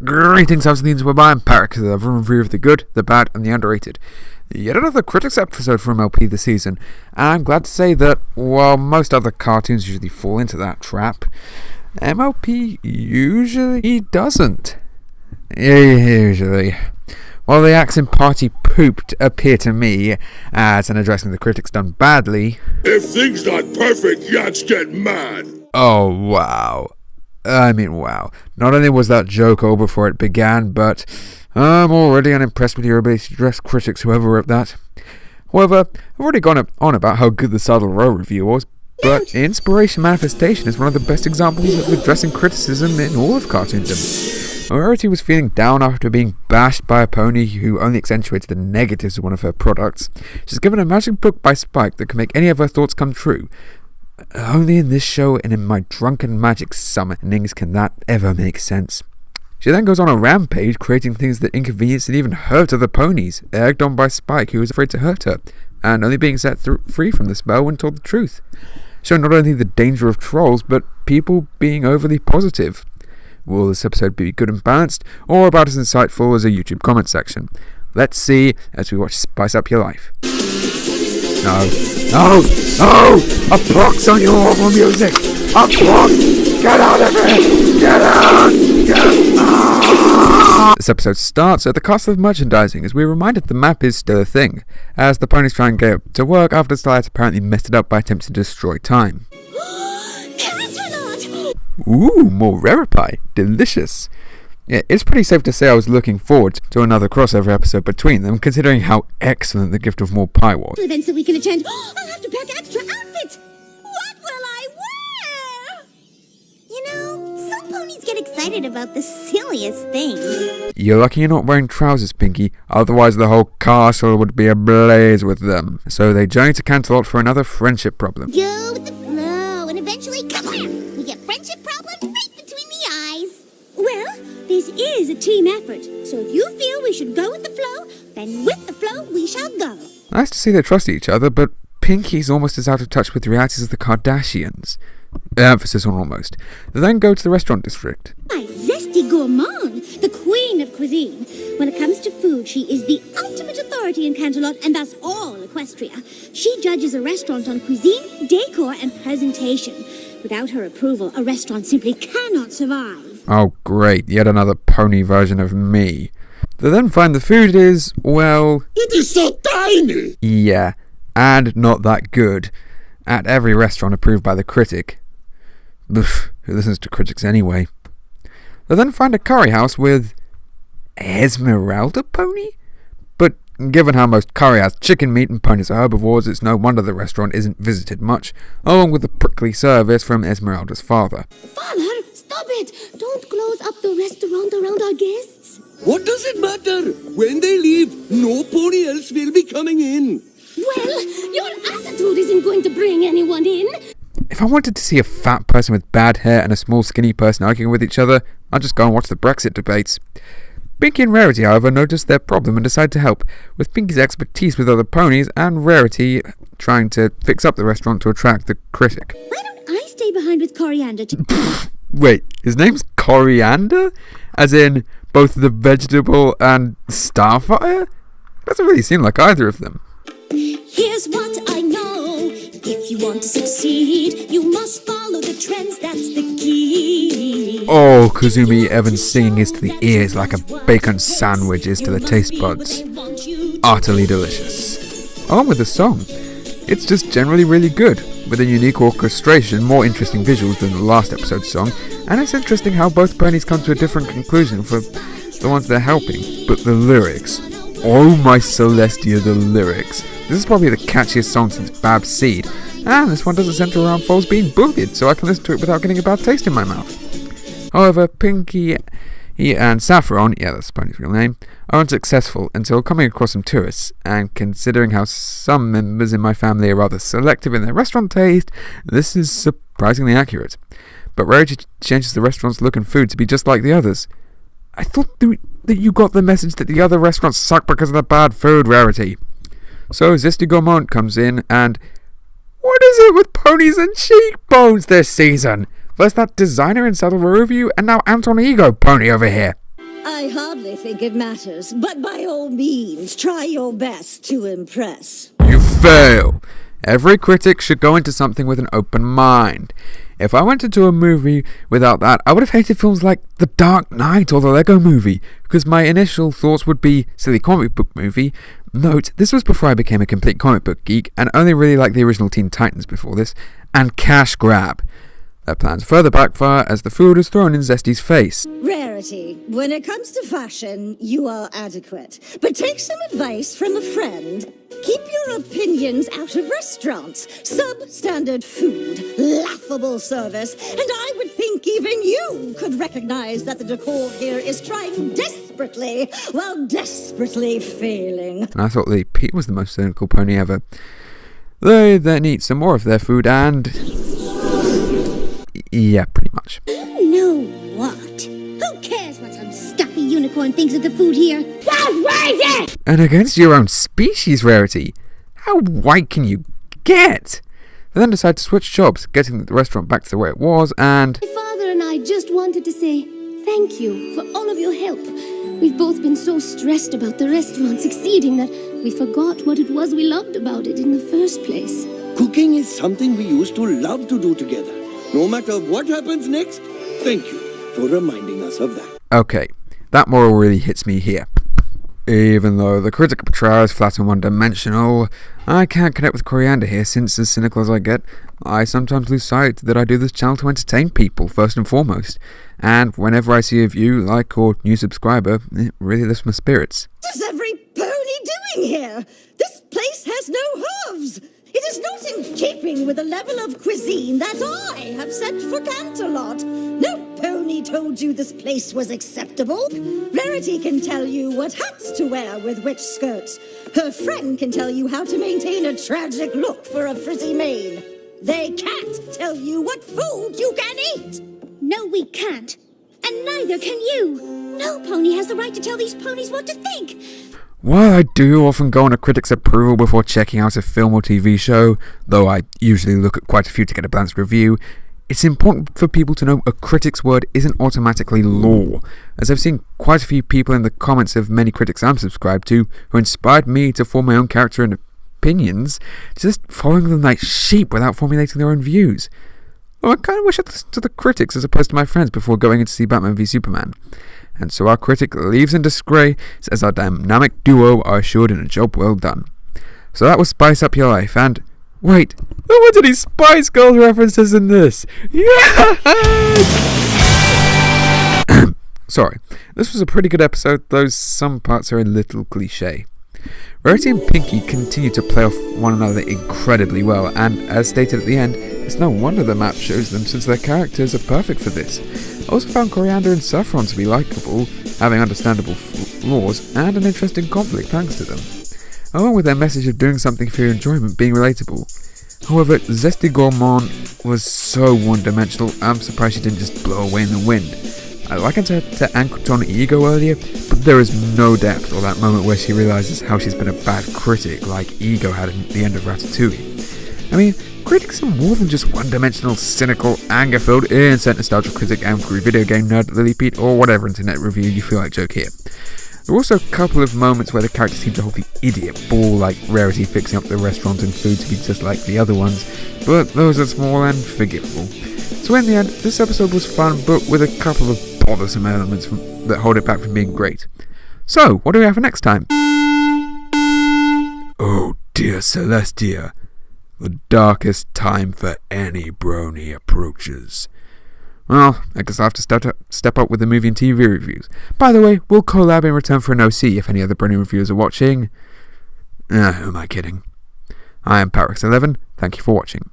Greetings, houselings, whereby I'm Parrot, the review of the good, the bad, and the underrated. Yet another critics episode from MLP this season, and I'm glad to say that, while most other cartoons usually fall into that trap, MLP usually doesn't. Usually. While the accent party pooped appear to me as an addressing the critics done badly. If things not perfect, yats get mad. Oh, wow. Wow. Not only was that joke over before it began, but I'm already unimpressed with your ability to address critics, whoever wrote that. However, I've already gone on about how good the Saddle Row review was, but Inspiration Manifestation is one of the best examples of addressing criticism in all of cartoondom. Rarity was feeling down after being bashed by a pony who only accentuated the negatives of one of her products. She's given a magic book by Spike that can make any of her thoughts come true. Only in this show and in my drunken magic summonings can that ever make sense. She then goes on a rampage, creating things that inconvenience and even hurt other ponies, egged on by Spike, who was afraid to hurt her, and only being set free from the spell when told the truth, showing not only the danger of trolls, but people being overly positive. Will this episode be good and balanced, or about as insightful as a YouTube comment section? Let's see as we watch Spice Up Your Life. No! A box on your awful music! A box! Get out of it! Get out! This episode starts at the Castle of Merchandising as we're reminded the map is still a thing, as the ponies try and get to work after Celestia apparently messed it up by attempting to destroy time. Ooh, more rare pie. Delicious. Yeah, it's pretty safe to say I was looking forward to another crossover episode between them, considering how excellent the gift of more pie was. Events that we can attend. I'll have to pack extra outfits. What will I wear? You know, some ponies get excited about the silliest things. You're lucky you're not wearing trousers, Pinky, otherwise the whole castle would be ablaze with them. So they journey to Canterlot for another friendship problem. Go with the flow, and eventually, come on, we get friendship problems right between the eyes. Well, this is a team effort, so if you feel we should go with the flow, then with the flow we shall go. Nice to see they trust each other, but Pinky's almost as out of touch with the realities as the Kardashians. Emphasis on almost. They then go to the restaurant district. My zesty gourmand, the queen of cuisine. When it comes to food, she is the ultimate authority in Canterlot and thus all Equestria. She judges a restaurant on cuisine, decor, and presentation. Without her approval, a restaurant simply cannot survive. Oh great, yet another pony version of me. They then find the food is, well... It is so tiny! Yeah, and not that good. At every restaurant approved by the critic. Who listens to critics anyway? They then find a curry house with... Esmeralda pony? But given how most curry has chicken meat and ponies are herbivores, it's no wonder the restaurant isn't visited much, along with the prickly service from Esmeralda's father. Father, stop it! Don't close up the restaurant around our guests. What does it matter? When they leave, no pony else will be coming in. Well, your attitude isn't going to bring anyone in. If I wanted to see a fat person with bad hair and a small skinny person arguing with each other, I'd just go and watch the Brexit debates. Pinky and Rarity, however, noticed their problem and decide to help, with Pinky's expertise with other ponies and Rarity trying to fix up the restaurant to attract the critic. Why don't I stay behind with Coriander to... Wait, his name's Coriander? As in both the vegetable and Starfire? Doesn't really seem like either of them. Here's what I know. If you want to succeed, you must follow the trends, that's the key. Oh, Kazumi Evans singing is to the ears like a bacon sandwich is to the taste buds. Utterly delicious. Along with the song, it's just generally really good, with a unique orchestration, more interesting visuals than the last episode's song, and it's interesting how both ponies come to a different conclusion for the ones they're helping. But the lyrics, oh my Celestia, the lyrics. This is probably the catchiest song since Bab's Seed, and this one doesn't center around foals being bullied, so I can listen to it without getting a bad taste in my mouth. However, Pinky and Saffron, yeah that's the pony's real name, are unsuccessful until coming across some tourists, and considering how some members in my family are rather selective in their restaurant taste, this is surprisingly accurate. But Rarity changes the restaurant's look and food to be just like the others. I thought that you got the message that the other restaurants suck because of the bad food, Rarity. So Zesty Gourmand comes in and... What is it with ponies and cheekbones this season? First that designer in Saddle Row review, and now Anton Ego pony over here. I hardly think it matters, but by all means, try your best to impress. You fail! Every critic should go into something with an open mind. If I went into a movie without that, I would have hated films like The Dark Knight or The Lego Movie, because my initial thoughts would be silly comic book movie. Note, this was before I became a complete comic book geek, and only really liked the original Teen Titans before this, and cash grab. Their plans further backfire as the food is thrown in Zesty's face. Rarity, when it comes to fashion, you are adequate. But take some advice from a friend. Keep your opinions out of restaurants. Substandard food, laughable service, and I would think even you could recognize that the decor here is trying desperately, while desperately failing. And I thought Pete was the most cynical pony ever. They then eat some more of their food and... yeah, pretty much. You know what? Who cares what some stuffy unicorn thinks of the food here? That's racist! And against your own species, Rarity. How white can you get? They then decide to switch jobs, getting the restaurant back to the way it was, and... My father and I just wanted to say thank you for all of your help. We've both been so stressed about the restaurant succeeding that we forgot what it was we loved about it in the first place. Cooking is something we used to love to do together. No matter what happens next, thank you for reminding us of that. Okay, that moral really hits me here. Even though the critic portrayal is flat and one-dimensional, I can't connect with Coriander here since, as cynical as I get, I sometimes lose sight that I do this channel to entertain people, first and foremost. And whenever I see a view, like, or new subscriber, it really lifts my spirits. What is every pony doing here? This place has no hooves. It is not in keeping with the level of cuisine that I have set for Canterlot. No pony told you this place was acceptable. Rarity can tell you what hats to wear with which skirts. Her friend can tell you how to maintain a tragic look for a frizzy mane. They can't tell you what food you can eat. No, we can't. And neither can you. No pony has the right to tell these ponies what to think. While I do often go on a critic's approval before checking out a film or TV show, though I usually look at quite a few to get a balanced review, it's important for people to know a critic's word isn't automatically law, as I've seen quite a few people in the comments of many critics I'm subscribed to who inspired me to form my own character and opinions, just following them like sheep without formulating their own views. Well, I kind of wish I'd listened to the critics as opposed to my friends before going in to see Batman v Superman. And so our critic leaves in disgrace as our dynamic duo are assured in a job well done. So that was Spice Up Your Life, and... wait, there weren't any Spice Girls references in this! Yes! Sorry, this was a pretty good episode, though some parts are a little cliche. Rarity and Pinky continue to play off one another incredibly well, and as stated at the end, it's no wonder the map shows them since their characters are perfect for this. I also found Coriander and Saffron to be likeable, having understandable flaws, and an interesting conflict thanks to them, along with their message of doing something for your enjoyment being relatable. However, Zesty Gourmand was so one-dimensional, I'm surprised she didn't just blow away in the wind. I likened her to Anqueton Ego earlier, but there is no depth or that moment where she realises how she's been a bad critic like Ego had at the end of Ratatouille. I mean, critics are more than just one-dimensional, cynical, anger-filled, insert nostalgia critic, angry video game nerd, Lily Pete, or whatever internet review you feel like joke here. There are also a couple of moments where the characters seem to hold the idiot ball, like Rarity fixing up the restaurant and food to be just like the other ones, but those are small and forgivable. So in the end, this episode was fun, but with a couple of bothersome elements that hold it back from being great. So, what do we have for next time? Oh dear Celestia, the darkest time for any brony approaches. Well, I guess I'll have to step up with the movie and TV reviews. By the way, we'll collab in return for an OC if any other brony reviewers are watching. Who am I kidding? I am Parix11, thank you for watching.